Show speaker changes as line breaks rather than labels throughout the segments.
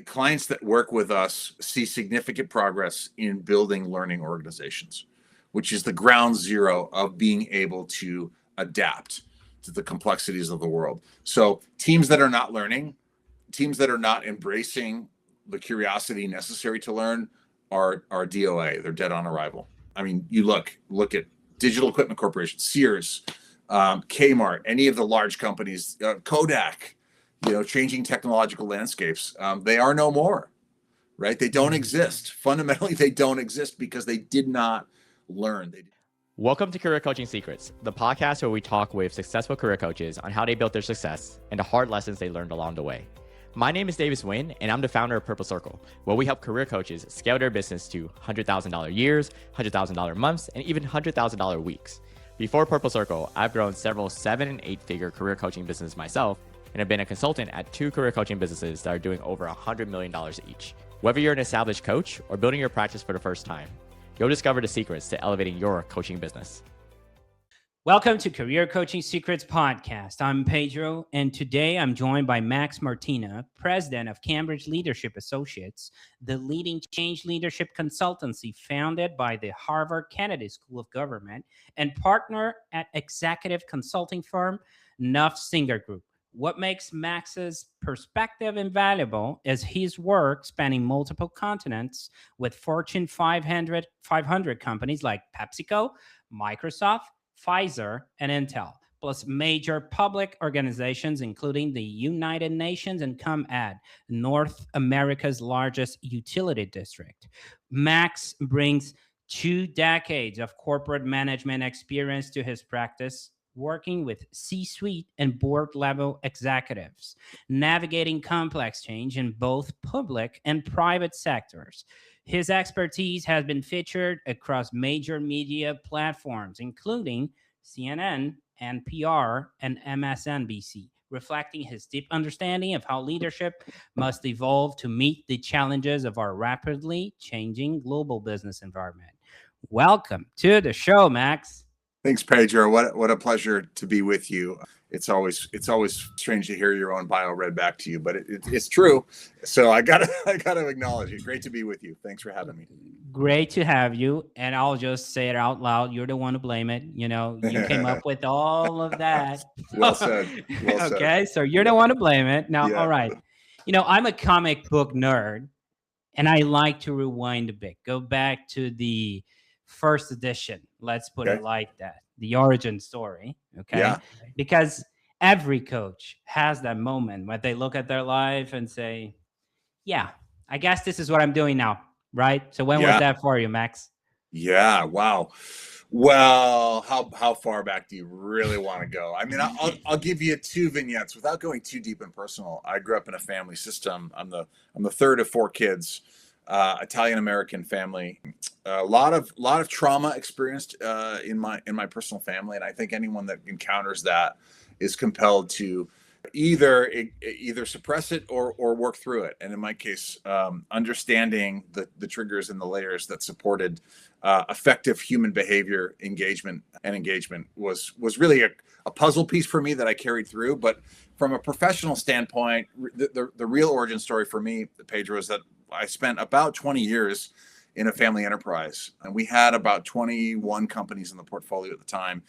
clients that work with us see significant progress in building learning organizations, which is the ground zero of being able to adapt to the complexities of the world. So teams that are not learning, teams that are not embracing the curiosity necessary to learn are DOA. They're dead on arrival. I mean, you look at Digital Equipment Corporation, Sears, Kmart, any of the large companies, Kodak, changing technological landscapes. They are no more, right? They don't exist. Fundamentally, they don't exist because they did not learn.
Welcome to Career Coaching Secrets, the podcast where we talk with successful career coaches on how they built their success and the hard lessons they learned along the way. My name is Davis Nguyen, and I'm the founder of Purple Circle, where we help career coaches scale their business to $100,000 years, $100,000 months, and even $100,000 weeks. Before Purple Circle, I've grown several 7- and 8-figure career coaching businesses myself, and have been a consultant at 2 career coaching businesses that are doing over $100 million each. Whether you're an established coach or building your practice for the first time, you'll discover the secrets to elevating your coaching business.
Welcome to Career Coaching Secrets Podcast. I'm Pedro, and today I'm joined by Max Martina, president of Cambridge Leadership Associates, the leading change leadership consultancy founded by the Harvard Kennedy School of Government and partner at executive consulting firm Nuff Singer Group. What makes Max's perspective invaluable is his work spanning multiple continents with Fortune 500 companies like PepsiCo, Microsoft, Pfizer, and Intel, plus major public organizations including the United Nations and ComEd, North America's largest utility district. Max brings 2 decades of corporate management experience to his practice, working with C-suite and board-level executives, navigating complex change in both public and private sectors. His expertise has been featured across major media platforms, including CNN, NPR, and MSNBC, reflecting his deep understanding of how leadership must evolve to meet the challenges of our rapidly changing global business environment. Welcome to the show, Max.
Thanks, Pedro. What a pleasure to be with you. It's always strange to hear your own bio read back to you, but it's true. So I gotta acknowledge it. Great to be with you. Thanks for having me.
Great to have you. And I'll just say it out loud. You're the one to blame it. You came up with all of that.
Well said. Well said.
Okay, so you're the one to blame it. Now,
Yeah.
All right. I'm a comic book nerd, and I like to rewind a bit. Go back to the first edition. Let's put it like that. The origin story. Okay.
Yeah.
Because every coach has that moment where they look at their life and say, yeah, I guess this is what I'm doing now. Right. So when was that for you, Max?
Yeah. Wow. Well, how far back do you really want to go? I mean, I'll give you 2 vignettes without going too deep and personal. I grew up in a family system. I'm the third of 4 kids. Italian American family, a lot of trauma experienced in my personal family, and I think anyone that encounters that is compelled to either suppress it or work through it. And in my case, understanding the triggers and the layers that supported effective human behavior engagement was really a puzzle piece for me that I carried through. But from a professional standpoint, the real origin story for me, Pedro, is that I spent about 20 years in a family enterprise, and we had about 21 companies in the portfolio at the time.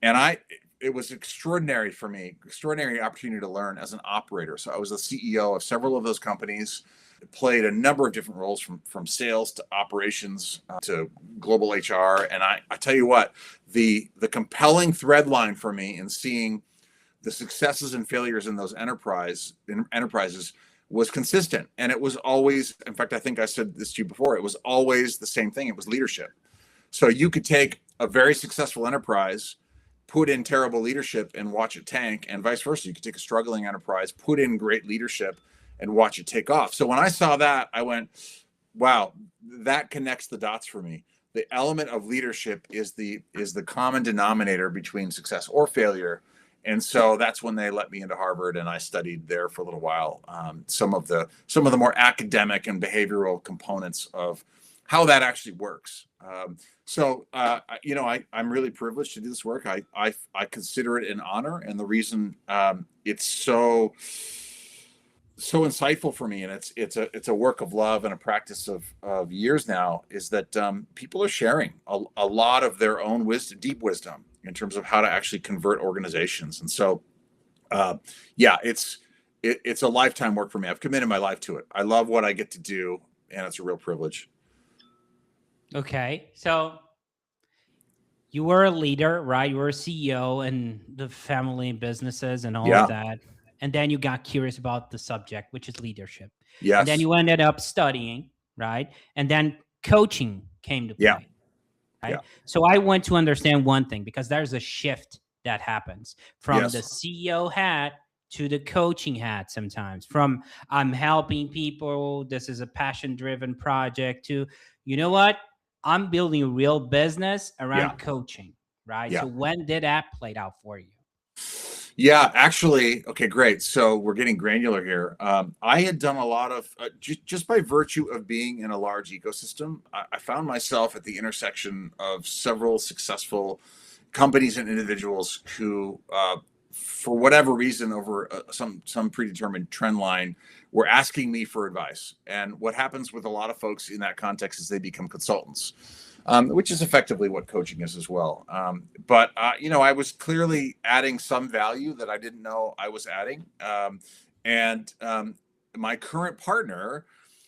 And it was extraordinary for me, extraordinary opportunity to learn as an operator. So I was the CEO of several of those companies, played a number of different roles from sales to operations to global HR. And I tell you what, the compelling thread line for me in seeing the successes and failures in those enterprises was consistent. And it was always, in fact, I think I said this to you before, it was always the same thing. It was leadership. So you could take a very successful enterprise, put in terrible leadership and watch it tank, and vice versa. You could take a struggling enterprise, put in great leadership and watch it take off. So when I saw that, I went, wow, that connects the dots for me. The element of leadership is the common denominator between success or failure. And so that's when they let me into Harvard, and I studied there for a little while. Some of the more academic and behavioral components of how that actually works. I'm really privileged to do this work. I consider it an honor, and the reason it's so insightful for me, and it's a work of love and a practice of years now, is that people are sharing a lot of their own wisdom, deep wisdom, in terms of how to actually convert organizations. And so, yeah, it's a lifetime work for me. I've committed my life to it. I love what I get to do, and it's a real privilege.
Okay, so you were a leader, right? You were a CEO and the family businesses and all
Yeah.
of that. And then you got curious about the subject, which is leadership. And then
Yes.
you ended up studying, right? And then coaching came to
Yeah.
play, right?
Yeah.
So I want to understand one thing, because there's a shift that happens from the
Yes.
CEO hat to the coaching hat sometimes, from I'm helping people, this is a passion driven project, to, you know what, I'm building a real business around
Yeah.
coaching, right?
Yeah.
So when did that play out for you?
Yeah, actually, okay, great. So we're getting granular here. I had done a lot of, just by virtue of being in a large ecosystem, I found myself at the intersection of several successful companies and individuals who, for whatever reason, over some predetermined trend line, were asking me for advice. And what happens with a lot of folks in that context is they become consultants, which is effectively what coaching is as well. But I was clearly adding some value that I didn't know I was adding. And my current partner,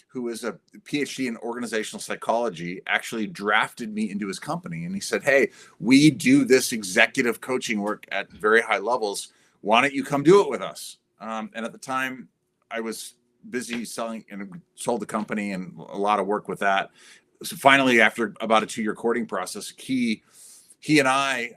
who is a PhD in organizational psychology, actually drafted me into his company. And he said, "Hey, we do this executive coaching work at very high levels. Why don't you come do it with us?" And at the time, I was busy selling and sold the company and a lot of work with that. So finally, after about a 2-year courting process, he and I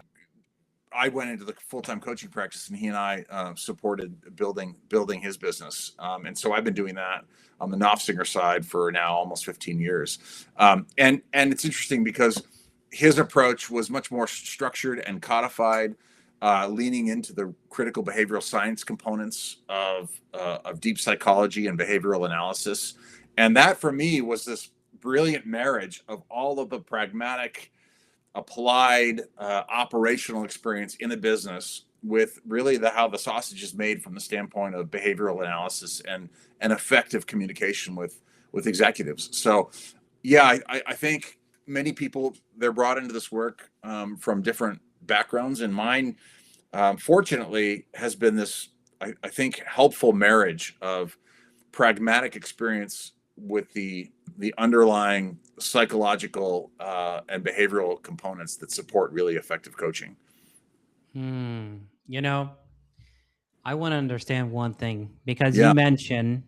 went into the full-time coaching practice, and he and I supported building his business. And so I've been doing that on the Knopfsinger side for now almost 15 years. And it's interesting because his approach was much more structured and codified, leaning into the critical behavioral science components of deep psychology and behavioral analysis. And that for me was this brilliant marriage of all of the pragmatic, applied operational experience in the business with really how the sausage is made from the standpoint of behavioral analysis and effective communication with executives. So yeah, I think many people, they're brought into this work from different backgrounds, and mine fortunately has been this I think helpful marriage of pragmatic experience with the underlying psychological and behavioral components that support really effective coaching.
You know, I want to understand one thing, because you
Yeah.
mentioned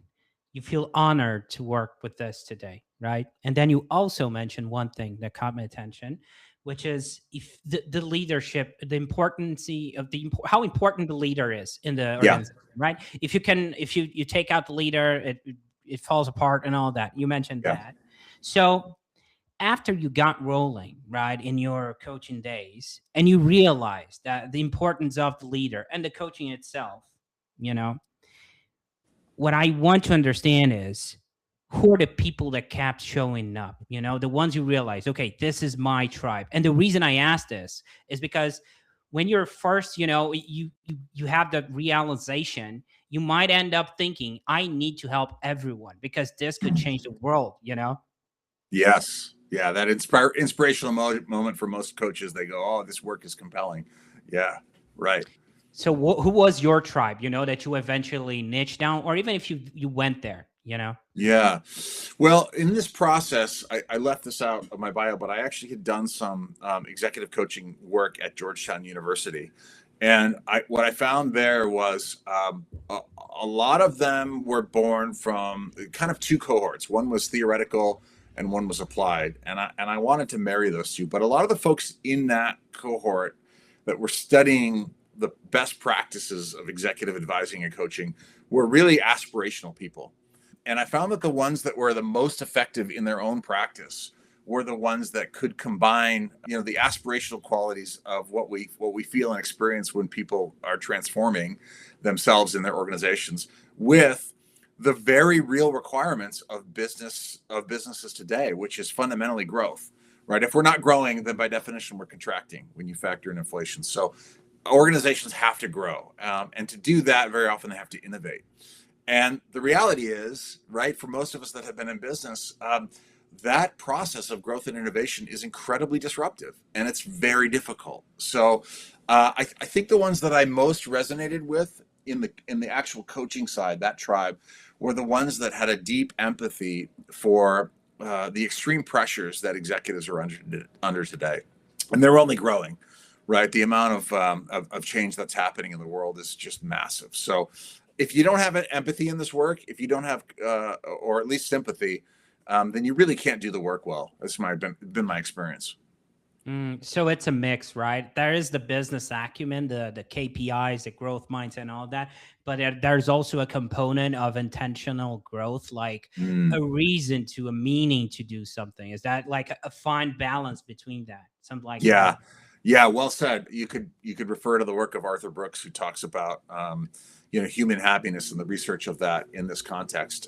you feel honored to work with this today, right? And then you also mentioned one thing that caught my attention, which is if the leadership, the importance of how important the leader is in the
Yeah.
organization, right? If you take out the leader, it falls apart and all that. You mentioned
Yeah.
that. So after you got rolling, right, in your coaching days, and you realized that the importance of the leader and the coaching itself, you know, what I want to understand is, who are the people that kept showing up, the ones you realize, okay, this is my tribe. And the reason I ask this is because when you're first, you have the realization, you might end up thinking, I need to help everyone because this could change the world.
Yes. Yeah. That inspirational moment for most coaches. They go, "Oh, this work is compelling." Yeah. Right.
So who was your tribe, that you eventually niched down, or even if you went there?
Yeah. Well, in this process, I left this out of my bio, but I actually had done some executive coaching work at Georgetown University. And what I found there was a lot of them were born from kind of two cohorts. One was theoretical and one was applied. And I wanted to marry those two. But a lot of the folks in that cohort that were studying the best practices of executive advising and coaching were really aspirational people. And I found that the ones that were the most effective in their own practice were the ones that could combine, the aspirational qualities of what we feel and experience when people are transforming themselves in their organizations with the very real requirements of businesses today, which is fundamentally growth. Right? If we're not growing, then by definition we're contracting when you factor in inflation. So organizations have to grow, and to do that, very often they have to innovate. And the reality is, right, for most of us that have been in business, that process of growth and innovation is incredibly disruptive, and it's very difficult. So I think the ones that I most resonated with in the actual coaching side, that tribe, were the ones that had a deep empathy for the extreme pressures that executives are under today, and they're only growing. Right, the amount of change that's happening in the world is just massive. So, if you don't have an empathy in this work, if you don't have, or at least sympathy, then you really can't do the work well. That's been my experience.
So it's a mix, right? There is the business acumen, the KPIs, the growth mindset, and all that. But there's also a component of intentional growth, like a reason to, a meaning to do something. Is that like a fine balance between that? Something like
Yeah.
that.
Yeah, well said. You could refer to the work of Arthur Brooks, who talks about human happiness and the research of that in this context.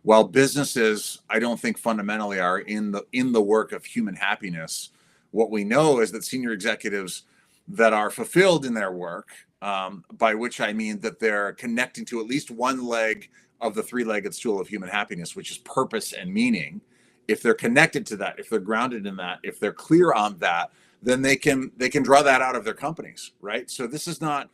While businesses, I don't think fundamentally are in the work of human happiness, what we know is that senior executives that are fulfilled in their work, by which I mean that they're connecting to at least one leg of the three-legged stool of human happiness, which is purpose and meaning. If they're connected to that, if they're grounded in that, if they're clear on that, then they can draw that out of their companies, right? So this is not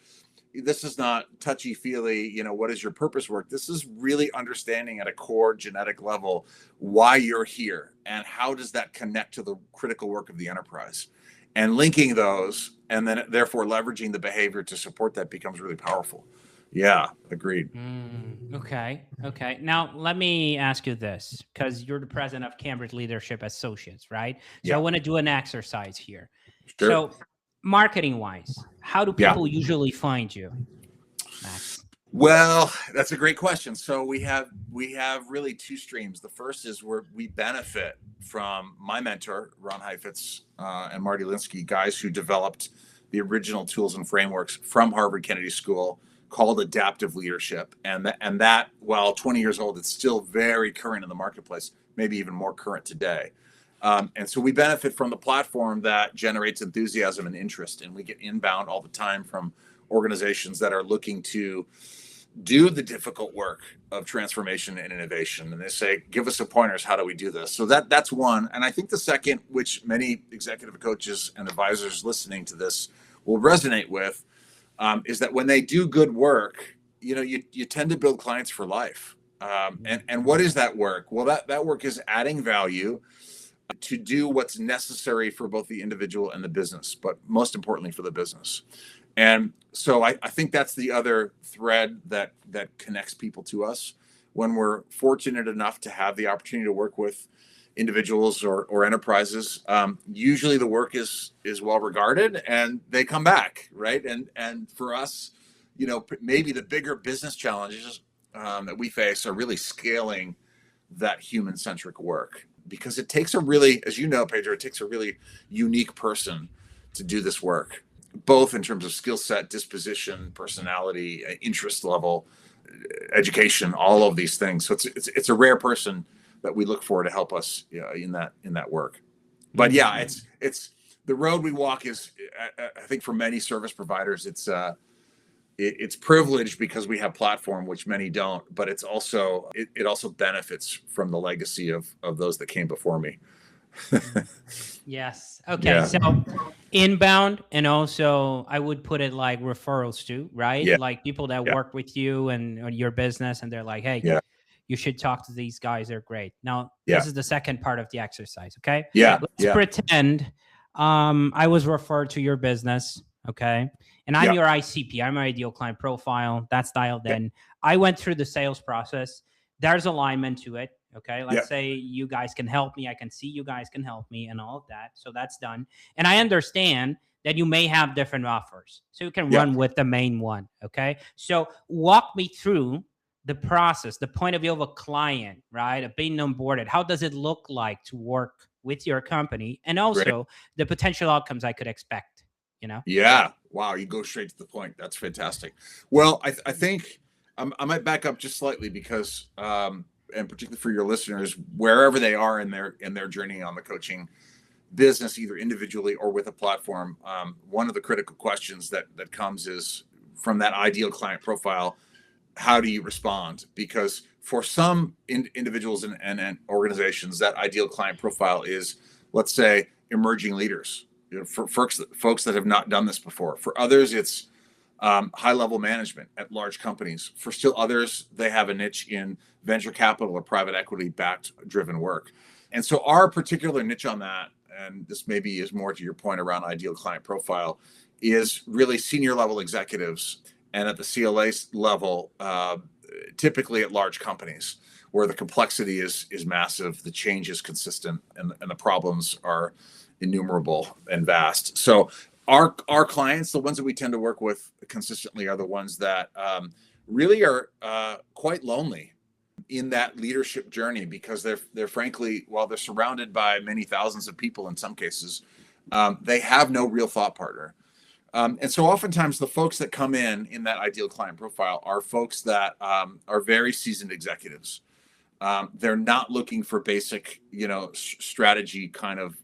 touchy-feely, what is your purpose work? This is really understanding at a core genetic level why you're here and how does that connect to the critical work of the enterprise. And linking those and then therefore leveraging the behavior to support that becomes really powerful. Yeah, agreed.
Okay. Now, let me ask you this, because you're the president of Cambridge Leadership Associates, right? So I want to do an exercise here.
Sure.
So marketing-wise, how do people usually find you, Max?
Well, that's a great question. So we have really two streams. The first is where we benefit from my mentor, Ron Heifetz, and Marty Linsky, guys who developed the original tools and frameworks from Harvard Kennedy School called adaptive leadership. And that, while 20 years old, it's still very current in the marketplace, maybe even more current today. And so we benefit from the platform that generates enthusiasm and interest. And we get inbound all the time from organizations that are looking to do the difficult work of transformation and innovation. And they say, give us some pointers. How do we do this? So that's one. And I think the second, which many executive coaches and advisors listening to this will resonate with, is that when they do good work, you tend to build clients for life. And what is that work? Well, that work is adding value to do what's necessary for both the individual and the business, but most importantly for the business. And so I think that's the other thread that connects people to us when we're fortunate enough to have the opportunity to work with individuals or enterprises. Usually the work is well regarded and they come back, right? And for us, maybe the bigger business challenges that we face are really scaling that human-centric work, because it takes a really, as you know, Pedro, it takes a really unique person to do this work, both in terms of skill set, disposition, personality, interest level, education, all of these things. So it's a rare person that we look for to help us in that work. But yeah, it's the road we walk is, I think for many service providers, it's privileged because we have platform, which many don't, but it's also it also benefits from the legacy of those that came before me.
Yes. Okay.
Yeah.
So inbound, and also I would put it like referrals too, right?
Yeah.
Like people that work with you and your business, and they're like, hey, you should talk to these guys. They're great. Now, this is the second part of the exercise. Okay.
Yeah.
Let's pretend I was referred to your business. Okay. And I'm your ICP. I'm your ideal client profile. That's dialed in. I went through the sales process. There's alignment to it. Okay. Let's say you guys can help me. I can see you guys can help me and all of that. So that's done. And I understand that you may have different offers. So you can run with the main one. Okay. So walk me through the process, the point of view of a client, right? Of being onboarded. How does it look like to work with your company? And also the potential outcomes I could expect.
Yeah. Wow. You go straight to the point. That's fantastic. Well, I think I might back up just slightly because, and particularly for your listeners, wherever they are in their journey on the coaching business, either individually or with a platform, one of the critical questions that comes is from that ideal client profile. how do you respond? Because for some individuals and organizations, that ideal client profile is, let's say, emerging leaders, for folks that have not done this before. For others, it's high-level management at large companies. For still others, they have a niche in venture capital or private equity-backed driven work. And so our particular niche on that, and this maybe is more to your point around ideal client profile, is really senior level executives and at the CLA level, typically at large companies where the complexity is massive, the change is consistent, and the problems are innumerable and vast. So our clients, the ones that we tend to work with consistently, are the ones that really are quite lonely in that leadership journey, because they're frankly, while they're surrounded by many thousands of people in some cases, they have no real thought partner. And so oftentimes the folks that come in that ideal client profile are folks that are very seasoned executives. They're not looking for basic, strategy kind of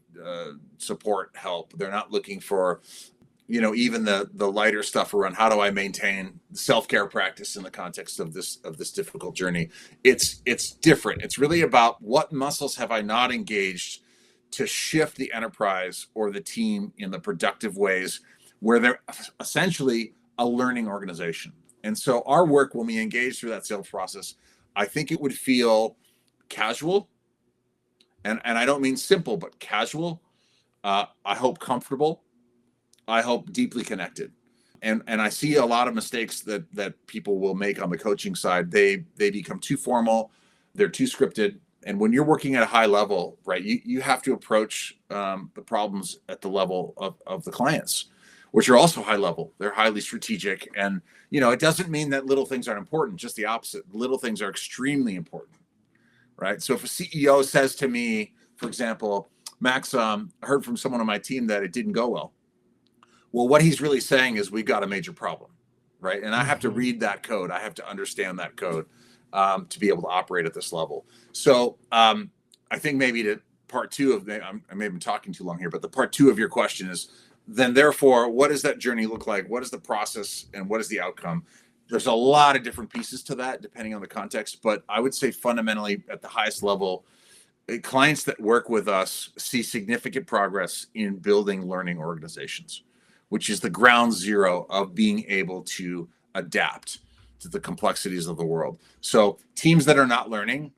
support help. They're not looking for, even the lighter stuff around how do I maintain self-care practice in the context of this difficult journey. It's different. It's really about what muscles have I not engaged to shift the enterprise or the team in the productive ways where they're essentially a learning organization. And so our work, when we engage through that sales process, I think it would feel casual, and I don't mean simple, but casual. I hope comfortable. I hope deeply connected. And I see a lot of mistakes that people will make on the coaching side. They become too formal, they're too scripted. And when you're working at a high level, right, you have to approach the problems at the level of the clients, which are also high level. They're highly strategic. And, it doesn't mean that little things aren't important, just the opposite. Little things are extremely important, right? So if a CEO says to me, for example, Max, I heard from someone on my team that it didn't go well. Well, what he's really saying is we've got a major problem, right? And I have to read that code. I have to understand that code to be able to operate at this level. So I think maybe to part two of, I may have been talking too long here, but the part two of your question is, then therefore, what does that journey look like? What is the process and what is the outcome? There's a lot of different pieces to that depending on the context, but I would say fundamentally at the highest level, clients that work with us see significant progress in building learning organizations, which is the ground zero of being able to adapt to the complexities of the world. So teams that are not learning,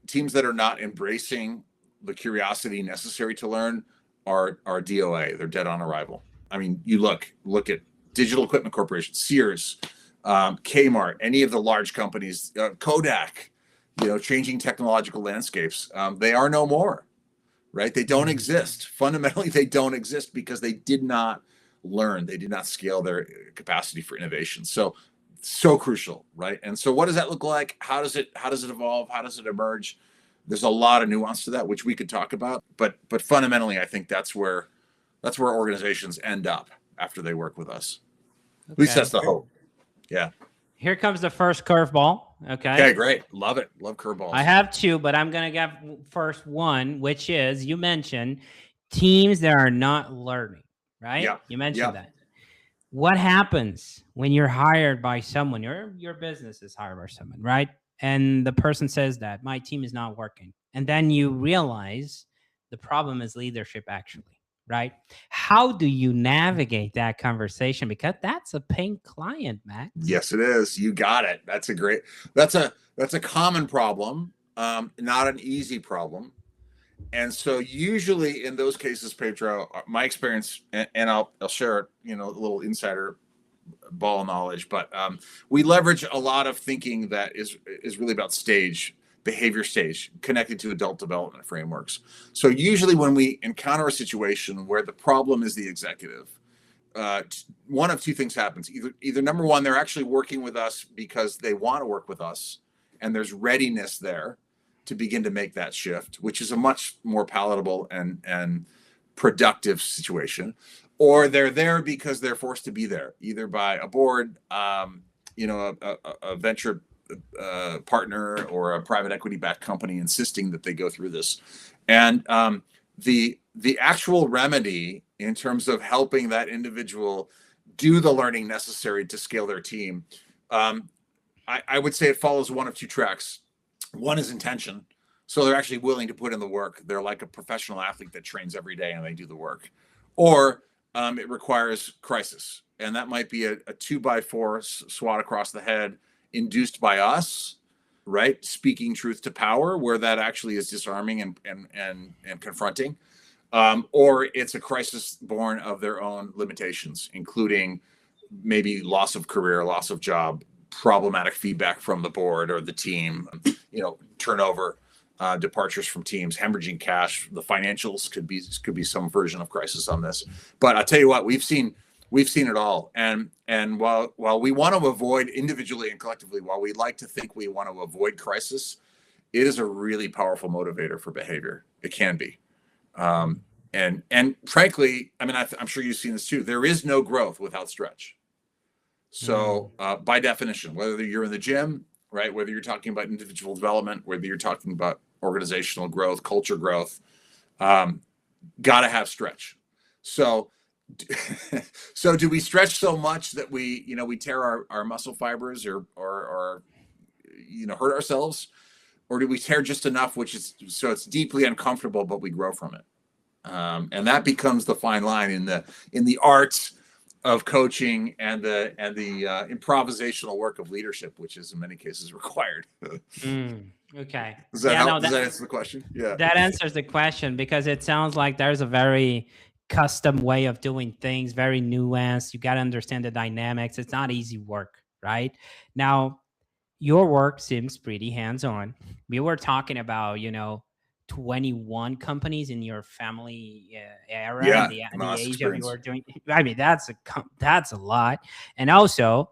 teams that are not embracing the curiosity necessary to learn are DOA. They're dead on arrival. I mean, you look at Digital Equipment Corporation, Sears, Kmart, any of the large companies, Kodak, changing technological landscapes. They are no more, right? They don't exist. Fundamentally, they don't exist because they did not learn. They did not scale their capacity for innovation. So crucial, right? And so what does that look like? How does it evolve? How does it emerge? There's a lot of nuance to that, which we could talk about, but fundamentally, I think that's where organizations end up after they work with us. Okay. At least that's the hope. Yeah.
Here comes the first curveball.
Okay, great. Love it. Love curveballs.
I have two, but I'm going to get first one, which is, you mentioned teams that are not learning, right?
Yeah.
You mentioned that. What happens when you're hired by someone, your business is hired by someone, right? And the person says that my team is not working. And then you realize the problem is leadership, actually, right? How do you navigate that conversation? Because that's a paying client, Max.
Yes, it is. You got it. That's a common problem, not an easy problem. And so usually in those cases, Pedro, my experience, and I'll share, a little insider ball knowledge, but we leverage a lot of thinking that is really about behavior stage, connected to adult development frameworks. So usually when we encounter a situation where the problem is the executive, one of two things happens. Either number one, they're actually working with us because they want to work with us, and there's readiness there to begin to make that shift, which is a much more palatable and productive situation. Or they're there because they're forced to be there, either by a board, a venture partner, or a private equity-backed company insisting that they go through this. And the actual remedy in terms of helping that individual do the learning necessary to scale their team, I would say it follows one of two tracks. One is intention. So they're actually willing to put in the work. They're like a professional athlete that trains every day and they do the work. Or it requires crisis. And that might be a 2x4 swat across the head induced by us, right? Speaking truth to power, where that actually is disarming and confronting. Or it's a crisis born of their own limitations, including maybe loss of career, loss of job, problematic feedback from the board or the team, turnover, departures from teams, hemorrhaging cash. The financials could be some version of crisis on this. But I'll tell you what, we've seen it all. And while we want to avoid individually and collectively, while we like to think we want to avoid crisis, it is a really powerful motivator for behavior. It can be. And frankly, I mean, I'm sure you've seen this too. There is no growth without stretch. So by definition, whether you're in the gym, right, whether you're talking about individual development, whether you're talking about organizational growth, culture growth, got to have stretch. So do we stretch so much that we tear our muscle fibers or hurt ourselves? Or do we tear just enough, so it's deeply uncomfortable, but we grow from it? And that becomes the fine line in the art of coaching and the improvisational work of leadership, which is in many cases required.
Okay.
Does that help? Does that answer the question? Yeah.
That answers the question, because it sounds like there's a very custom way of doing things, very nuanced. You got to understand the dynamics. It's not easy work, right? Now, your work seems pretty hands-on. We were talking about, 21 companies in your family era,
Yeah,
the
vast
age
experience.
of your doing. I mean, that's a lot. And also,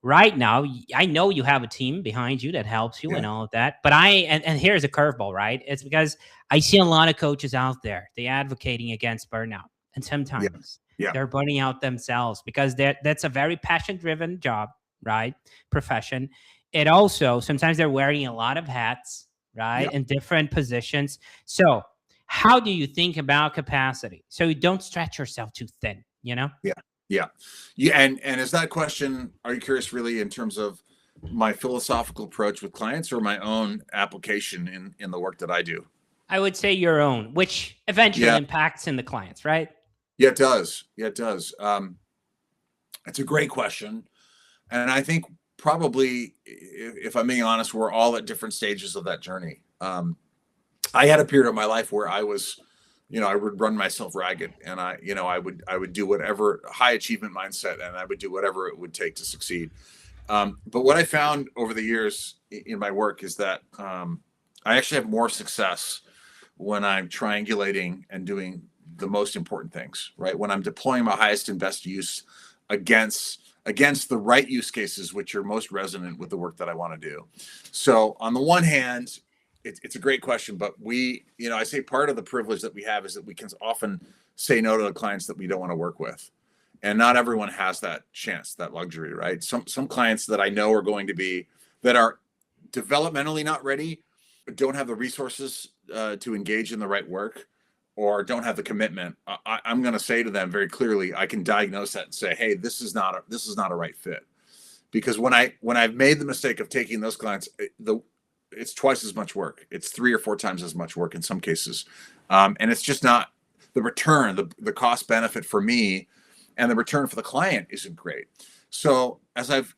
right now, I know you have a team behind you that helps you and all of that. But and here's a curveball, right? It's because I see a lot of coaches out there, they advocating against burnout. And sometimes they're burning out themselves because that's a very passion-driven job, right? Profession. It also, sometimes they're wearing a lot of hats, right? In different positions. So how do you think about capacity? So you don't stretch yourself too thin,
Yeah. And is that question, are you curious really in terms of my philosophical approach with clients or my own application in the work that I do?
I would say your own, which eventually impacts in the clients, right?
Yeah, it does. It's a great question. And I think probably, if I'm being honest, we're all at different stages of that journey. I had a period of my life where I was, I would run myself ragged, and I would do whatever, high achievement mindset, and I would do whatever it would take to succeed. But what I found over the years in my work is that I actually have more success when I'm triangulating and doing the most important things, right? When I'm deploying my highest and best use against the right use cases, which are most resonant with the work that I want to do. So on the one hand, it's a great question, but I say part of the privilege that we have is that we can often say no to the clients that we don't want to work with. And not everyone has that chance, that luxury, right? Some clients that I know are going to be, that are developmentally not ready, don't have the resources to engage in the right work, or don't have the commitment. I'm going to say to them very clearly, I can diagnose that and say, hey, this is not a right fit. Because when I've made the mistake of taking those clients, it's twice as much work. It's 3 or 4 times as much work in some cases. And it's just not the return, the cost benefit for me and the return for the client isn't great. So as I've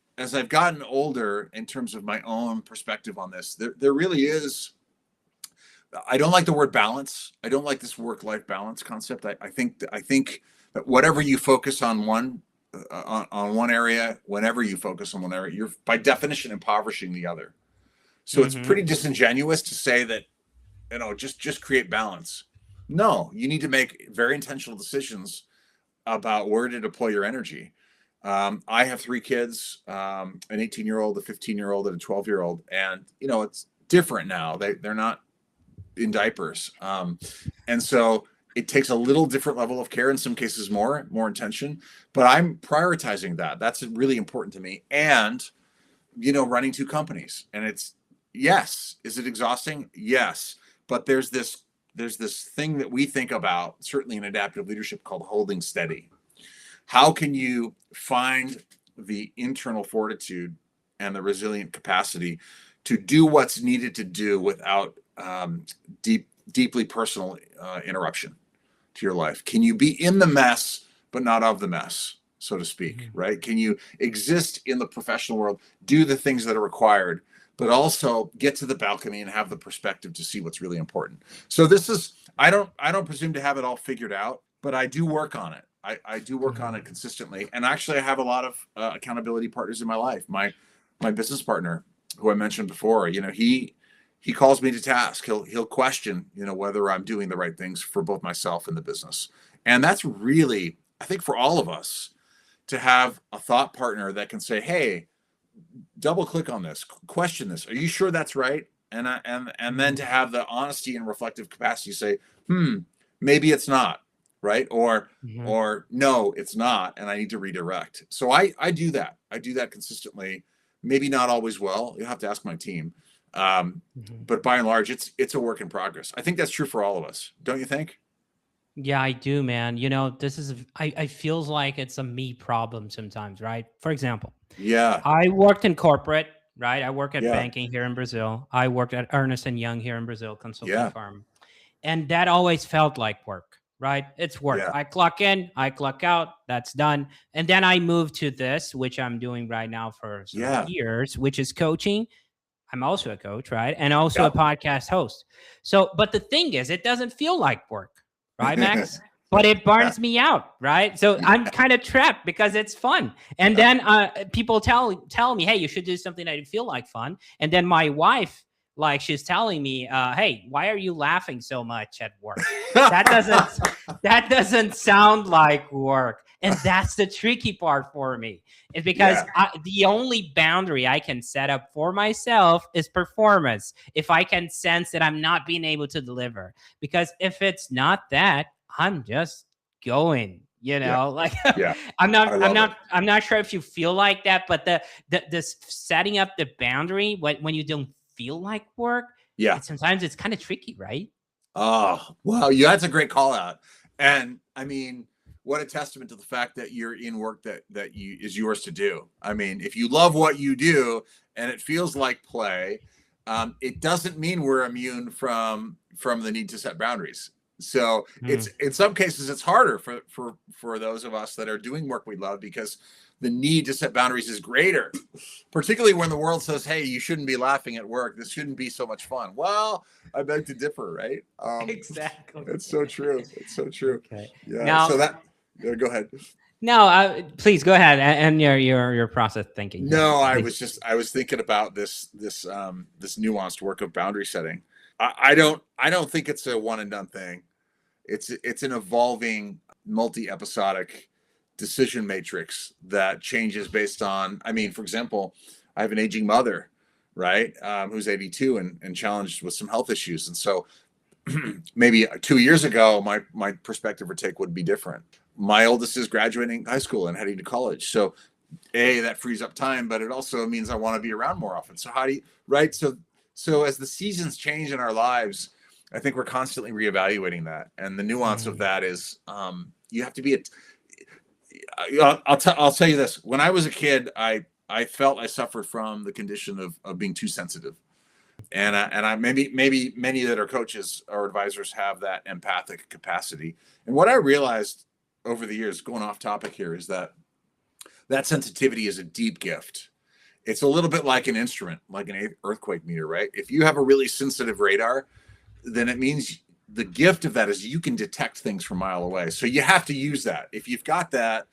gotten older, in terms of my own perspective on this, there really is, I don't like the word balance. I don't like this work-life balance concept. I think that whatever you focus on one area, whenever you focus on one area, you're by definition impoverishing the other. So it's pretty disingenuous to say that, just create balance. No, you need to make very intentional decisions about where to deploy your energy. I have 3 kids, an 18-year-old, a 15-year-old, and a 12-year-old. And, it's different now. They're not in diapers. And so it takes a little different level of care, in some cases more intention, but I'm prioritizing that. That's really important to me. And, running 2 companies, and yes. Is it exhausting? Yes. But there's this thing that we think about, certainly in adaptive leadership, called holding steady. How can you find the internal fortitude and the resilient capacity to do what's needed to do without deeply personal interruption to your life? Can you be in the mess, but not of the mess, so to speak, right? Can you exist in the professional world, do the things that are required, but also get to the balcony and have the perspective to see what's really important? So this is, I don't presume to have it all figured out, but I do work on it. I do work on it consistently. And actually I have a lot of accountability partners in my life. My business partner, who I mentioned before, he calls me to task. He'll question, whether I'm doing the right things for both myself and the business. And that's really, I think, for all of us, to have a thought partner that can say, hey, double click on this, question this. Are you sure that's right? And then to have the honesty and reflective capacity to say, maybe it's not, right? Or no, it's not, and I need to redirect. So I do that. I do that consistently. Maybe not always well. You'll have to ask my team. But by and large, it's a work in progress. I think that's true for all of us. Don't you think?
Yeah, I do, man. This is, I feels like it's a me problem sometimes, right? For example, I worked in corporate, right? I work at banking here in Brazil. I worked at Ernest & Young here in Brazil, consulting firm. And that always felt like work, right? It's work. I clock in, I clock out, that's done. And then I moved to this, which I'm doing right now for some years, which is coaching. I'm also a coach, right? And also a podcast host. So, but the thing is, it doesn't feel like work, right, Max? But it burns me out, right? So I'm kind of trapped because it's fun. And then people tell me, hey, you should do something that you feel like fun. And then my wife, she's telling me, hey, why are you laughing so much at work? That doesn't sound like work. And that's the tricky part for me. It's because the only boundary I can set up for myself is performance. If I can sense that I'm not being able to deliver, because if it's not that, I'm just going, I'm not sure if you feel like that, but the setting up the boundary when you don't feel like work, sometimes it's kind of tricky, right?
Oh, wow. Yeah, that's a great call out. And I mean, what a testament to the fact that you're in work that is yours to do. I mean, if you love what you do and it feels like play, it doesn't mean we're immune from the need to set boundaries. So it's, in some cases, it's harder for those of us that are doing work we love, because the need to set boundaries is greater, particularly when the world says, hey, you shouldn't be laughing at work. This shouldn't be so much fun. Well, I beg to differ, right?
Exactly.
It's so true. It's so true.
Okay.
Yeah.
Now,
so go ahead.
No, please go ahead and your process thinking.
No, I was thinking about this nuanced work of boundary setting. I don't think it's a one and done thing. It's an evolving, multi-episodic decision matrix that changes based on, I mean, for example, I have an aging mother, right? Who's 82 and challenged with some health issues. And so maybe 2 years ago, my perspective or take would be different. My oldest is graduating high school and heading to college. So that frees up time, but it also means I want to be around more often. So right? So as the seasons change in our lives, I think we're constantly reevaluating that. And the nuance of that is you have to be I'll tell you this. When I was a kid, I felt I suffered from the condition of being too sensitive. And I maybe many that are coaches or advisors have that empathic capacity. And what I realized over the years, going off topic here, is that sensitivity is a deep gift. It's a little bit like an instrument, like an earthquake meter, right? If you have a really sensitive radar, then it means the gift of that is you can detect things from a mile away. So you have to use that. If you've got that,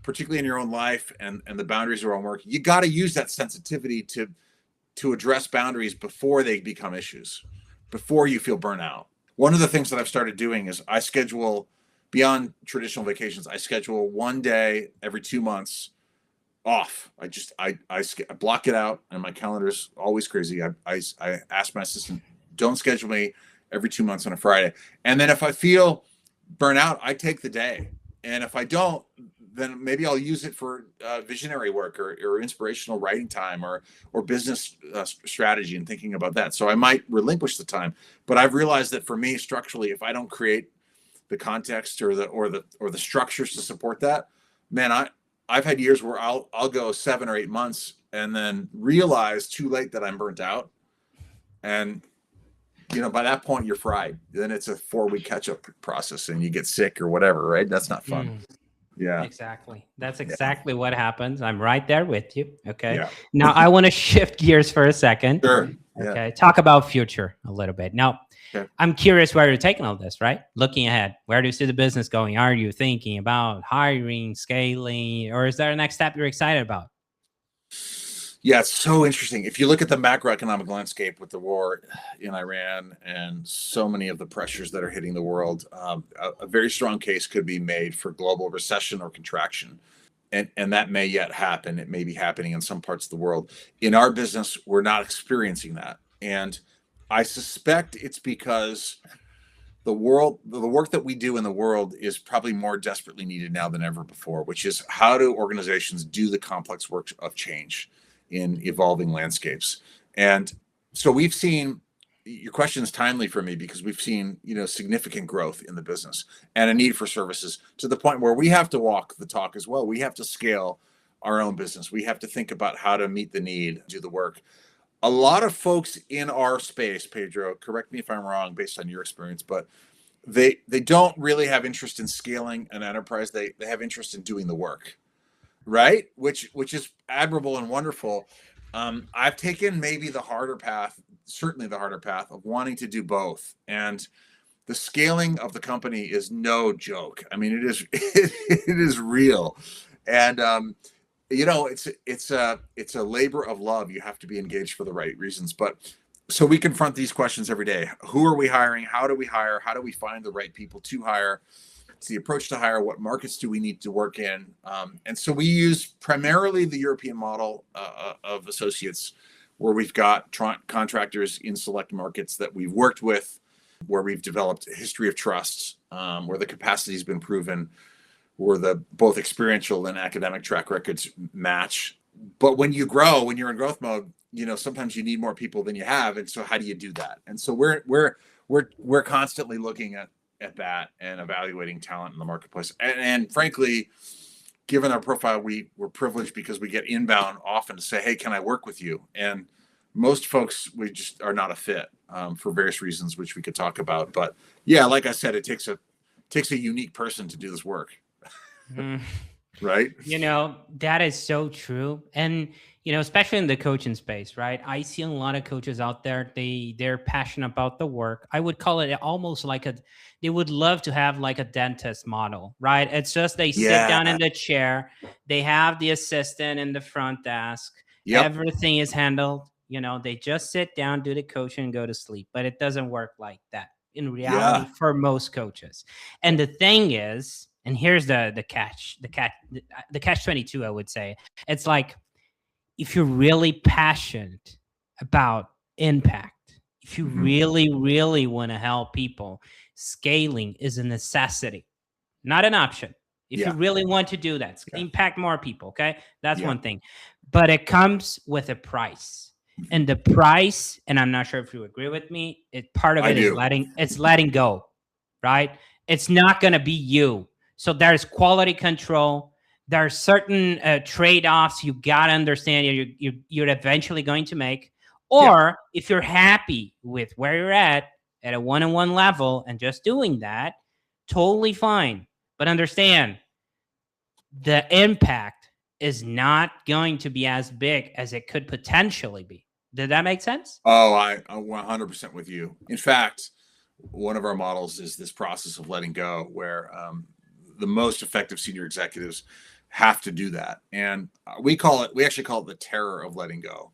particularly in your own life and the boundaries of your own work, you got to use that sensitivity to address boundaries before they become issues, before you feel burnout. One of the things that I've started doing is I schedule, beyond traditional vacations, I schedule one day every 2 months off. I block it out, and my calendar's always crazy. I ask my assistant, don't schedule me every 2 months on a Friday. And then if I feel burnout, I take the day. And if I don't, then maybe I'll use it for visionary work or inspirational writing time or business strategy and thinking about that. So I might relinquish the time, but I've realized that for me, structurally, if I don't create the context or the structures to support that, man, I've had years where I'll go 7 or 8 months and then realize too late that I'm burnt out. And, by that point you're fried. Then it's a 4-week catch up process and you get sick or whatever, right? That's not fun.
Mm,
Yeah.
exactly. That's exactly what happens. I'm right there with you. Okay.
Yeah.
Now I want to shift gears for a second.
Sure. Yeah.
Okay. Talk about future a little bit. Now,
Okay.
I'm curious where you're taking all this, right? Looking ahead, where do you see the business going? Are you thinking about hiring, scaling, or is there a next step you're excited about?
Yeah, it's so interesting. If you look at the macroeconomic landscape with the war in Iran and so many of the pressures that are hitting the world, a very strong case could be made for global recession or contraction. And that may yet happen. It may be happening in some parts of the world. In our business, we're not experiencing that. And I suspect it's because the work that we do in the world is probably more desperately needed now than ever before, which is how do organizations do the complex work of change in evolving landscapes. And so we've seen, your question is timely for me because we've seen, significant growth in the business and a need for services to the point where we have to walk the talk as well. We have to scale our own business. We have to think about how to meet the need, do the work. A lot of folks in our space, Pedro, correct me if I'm wrong based on your experience, but they don't really have interest in scaling an enterprise. They have interest in doing the work, right? Which is admirable and wonderful. I've taken maybe the harder path, certainly the harder path of wanting to do both. And the scaling of the company is no joke. I mean, it is real. And it's a labor of love. You have to be engaged for the right reasons. But so we confront these questions every day. Who are we hiring? How do we hire? How do we find the right people to hire? It's the approach to hire. What markets do we need to work in? And so we use primarily the European model of associates, where we've got contractors in select markets that we've worked with, where we've developed a history of trust, where the capacity has been proven, where the both experiential and academic track records match. But when you grow, when you're in growth mode, sometimes you need more people than you have. And so how do you do that? And so we're constantly looking at that and evaluating talent in the marketplace. And frankly, given our profile, we're privileged because we get inbound often to say, hey, can I work with you? And most folks, we just are not a fit for various reasons, which we could talk about. But yeah, like I said, it takes a unique person to do this work. Right?
That is so true. And, especially in the coaching space, right? I see a lot of coaches out there. They're passionate about the work. I would call it almost like they would love to have like a dentist model, right? It's just they sit down in the chair. They have the assistant in the front desk. Yep. Everything is handled. They just sit down, do the coaching and go to sleep. But it doesn't work like that in reality for most coaches. And the thing is, and here's the catch 22, I would say. It's like, if you're really passionate about impact, if you really, really want to help people, scaling is a necessity, not an option. If you really want to do that, impact more people, okay? That's one thing. But it comes with a price. And the price, and I'm not sure if you agree with me, part of it is letting go, right? It's not going to be you. So there's quality control. There are certain trade-offs you got to understand you're eventually going to make. Or if you're happy with where you're at a one-on-one level and just doing that, totally fine. But understand, the impact is not going to be as big as it could potentially be. Did that make sense?
Oh, I'm 100% with you. In fact, one of our models is this process of letting go, where the most effective senior executives have to do that. And we actually call it the terror of letting go.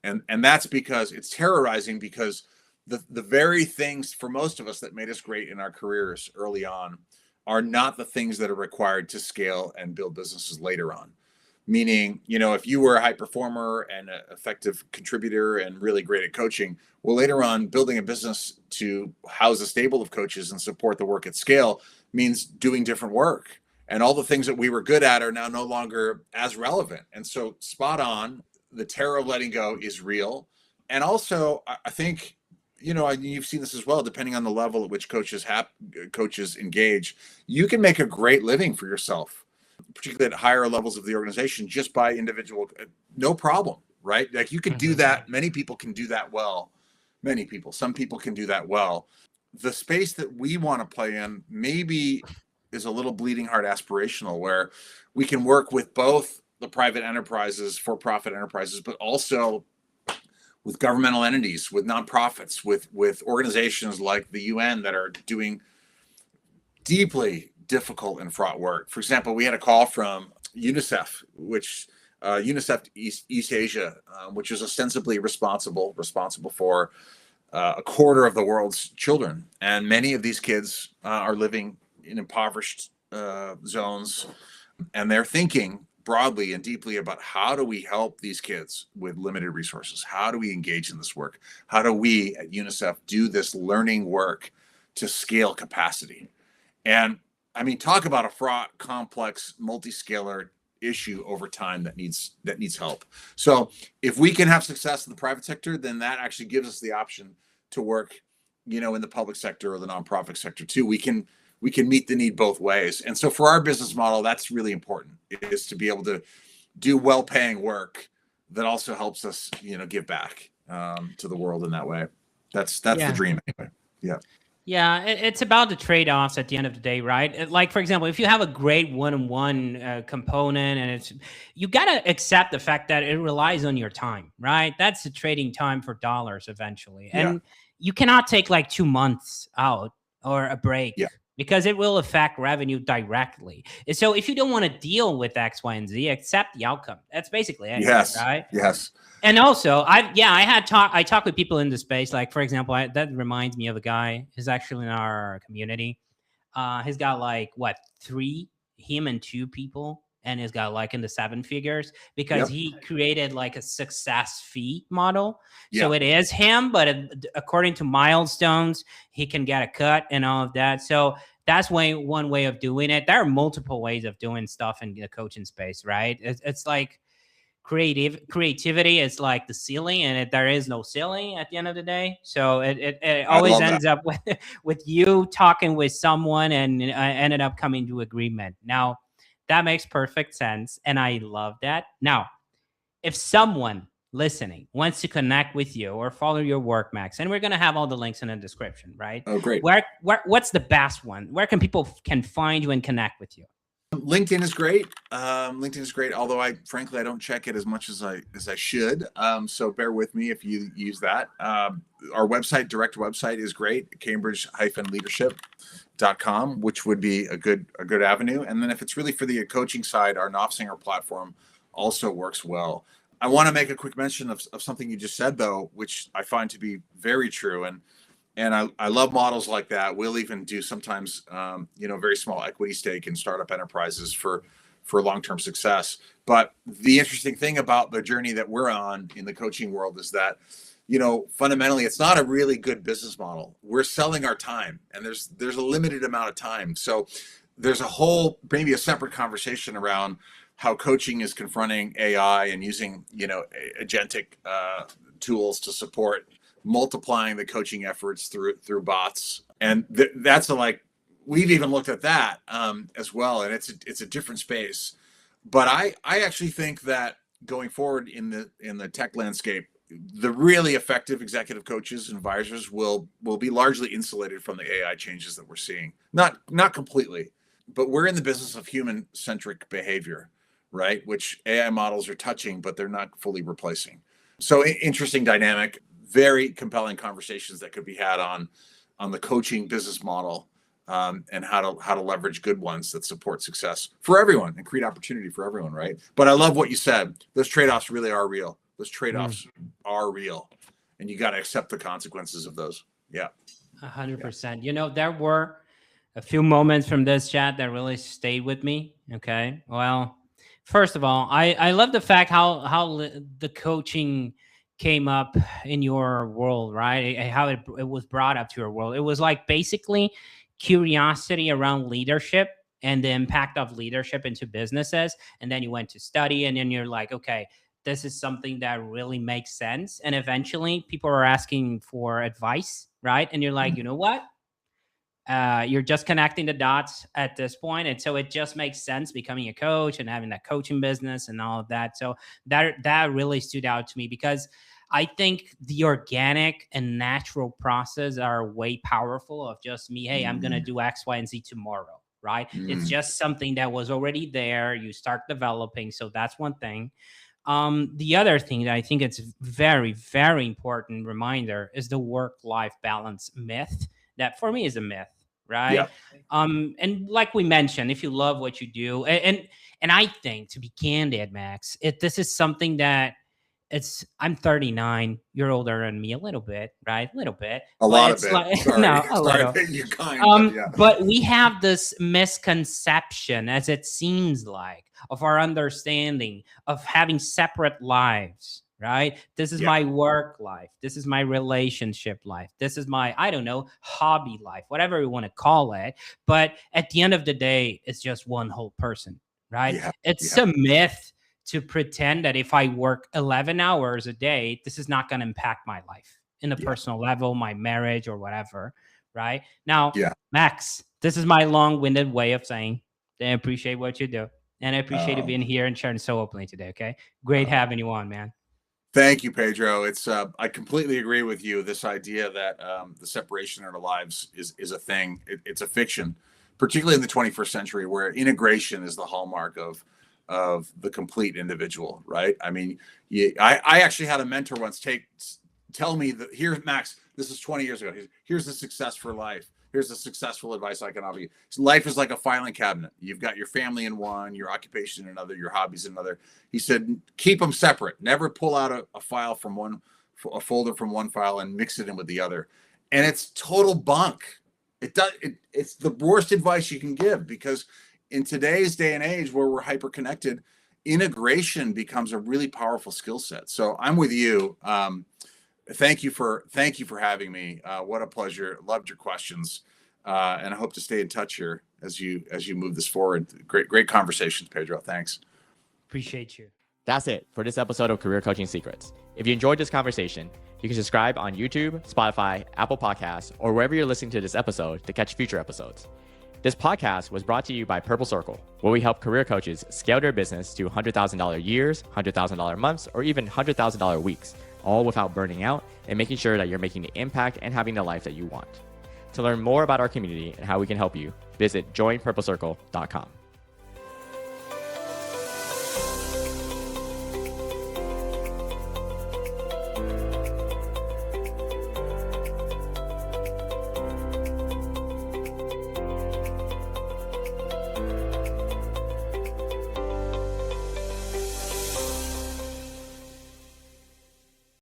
And that's because it's terrorizing, because the very things for most of us that made us great in our careers early on are not the things that are required to scale and build businesses later on. Meaning, if you were a high performer and an effective contributor and really great at coaching, well, later on, building a business to house a stable of coaches and support the work at scale means doing different work. And all the things that we were good at are now no longer as relevant. And so spot on, the terror of letting go is real. And also, I think, you've seen this as well, depending on the level at which coaches engage, you can make a great living for yourself particularly at higher levels of the organization, just by individual, no problem, right? Like you can do that. Many people can do that well. Many people, some people can do that well. The space that we want to play in maybe is a little bleeding heart aspirational, where we can work with both the private enterprises, for-profit enterprises, but also with governmental entities, with nonprofits, with organizations like the UN that are doing deeply difficult and fraught work. For example, we had a call from UNICEF, which UNICEF East Asia, which is ostensibly responsible for a quarter of the world's children, and many of these kids are living in impoverished zones, and they're thinking broadly and deeply about how do we help these kids with limited resources? How do we engage in this work? How do we at UNICEF do this learning work to scale capacity? And I mean, talk about a fraught, complex, multi-scalar issue over time that needs help. So if we can have success in the private sector, then that actually gives us the option to work, in the public sector or the nonprofit sector too. We can meet the need both ways. And so for our business model, that's really important, is to be able to do well-paying work that also helps us, give back to the world in that way. That's the dream anyway. Yeah.
Yeah, it's about the trade-offs at the end of the day, right? Like, for example, if you have a great one-on-one component, and you got to accept the fact that it relies on your time, right? That's the trading time for dollars eventually. And you cannot take like 2 months out or a break because it will affect revenue directly. And so if you don't want to deal with X, Y, and Z, accept the outcome. That's basically it, right?
Yes.
And also, I talk with people in the space. Like, for example, that reminds me of a guy who's actually in our community. He's got like him and 2 people, and he's got like in the 7 figures because he created like a success fee model. So it is him, but according to milestones, he can get a cut and all of that. So that's one way of doing it. There are multiple ways of doing stuff in the coaching space, right? It's like creativity is like the ceiling, and there is no ceiling at the end of the day. So it always ends up with you talking with someone and ended up coming to agreement. Now, that makes perfect sense, and I love that. Now, if someone listening wants to connect with you or follow your work, Max, and we're going to have all the links in the description, right?
Oh, great.
What's the best one? Where can people find you and connect with you?
LinkedIn is great. LinkedIn is great, although I don't check it as much as I should. So bear with me if you use that. Our direct website is great, cambridge-leadership.com, which would be a good avenue. And then if it's really for the coaching side, our Knopfsinger platform also works well. I want to make a quick mention of something you just said, though, which I find to be very true. And I love models like that. We'll even do sometimes, very small equity stake in startup enterprises for long-term success. But the interesting thing about the journey that we're on in the coaching world is that, fundamentally, it's not a really good business model. We're selling our time, and there's a limited amount of time. So there's maybe a separate conversation around how coaching is confronting AI and using, agentic tools to support multiplying the coaching efforts through bots. And that's we've even looked at that as well. And it's a different space. But I actually think that going forward in the tech landscape, the really effective executive coaches and advisors will be largely insulated from the AI changes that we're seeing. Not completely, but we're in the business of human-centric behavior, right? Which AI models are touching, but they're not fully replacing. So interesting dynamic. Very compelling conversations that could be had on the coaching business model, and how to leverage good ones that support success for everyone and create opportunity for everyone, right? But I love what you said. Those trade-offs really are real. Those trade-offs are real, and you got to accept the consequences of those. Yeah,
100%. There were a few moments from this chat that really stayed with me. Okay, well, first of all, I love the fact how the coaching came up in your world, right? How it was brought up to your world. It was like basically curiosity around leadership and the impact of leadership into businesses. And then you went to study, and then you're like, okay, this is something that really makes sense. And eventually people are asking for advice, right? And you're like, you know what? You're just connecting the dots at this point, and so it just makes sense becoming a coach and having that coaching business and all of that. So that really stood out to me, because I think the organic and natural process are way powerful of just me. Hey, I'm going to do X, Y, and Z tomorrow, right? It's just something that was already there. You start developing. So that's one thing. The other thing that I think it's very, very important reminder is the work-life balance myth. That for me is a myth, right?
Yeah.
And like we mentioned, if you love what you do, and I think, to be candid, Max, this is something that I'm 39. You're older than me a little bit, right? A little bit.
A lot of
it's
it.
like,
Sorry.
no, a
Sorry
little.
that you're kind, but yeah.
But we have this misconception, as it seems like, of our understanding of having separate lives, right? This is my work life. This is my relationship life. This is my, I don't know, hobby life, whatever you want to call it. But at the end of the day, it's just one whole person, right?
Yeah.
It's a myth to pretend that if I work 11 hours a day, this is not going to impact my life in a personal level, my marriage or whatever, right? Now, Max, this is my long-winded way of saying that I appreciate what you do. And I appreciate you being here and sharing so openly today, okay? Great having you on, man.
Thank you, Pedro. It's I completely agree with you. This idea that the separation in our lives is a thing. It's a fiction, particularly in the 21st century, where integration is the hallmark of the complete individual, right? I mean, I actually had a mentor once tell me that, here, Max, this is 20 years ago. Here's the success for life. Here's the successful advice I can offer you. Life is like a filing cabinet. You've got your family in one, your occupation in another, your hobbies in another. He said, keep them separate. Never pull out a file from a folder from one file and mix it in with the other. And it's total bunk. It's the worst advice you can give, because in today's day and age where we're hyper connected, integration becomes a really powerful skill set. So I'm with you. Thank you for having me. What a pleasure. Loved your questions. And I hope to stay in touch here as you move this forward. Great conversations, Pedro. Thanks.
Appreciate you.
That's it for this episode of Career Coaching Secrets. If you enjoyed this conversation, you can subscribe on YouTube, Spotify, Apple Podcasts, or wherever you're listening to this episode to catch future episodes. This podcast was brought to you by Purple Circle, where we help career coaches scale their business to $100,000 years, $100,000 months, or even $100,000 weeks, all without burning out and making sure that you're making the impact and having the life that you want. To learn more about our community and how we can help you, visit joinpurplecircle.com.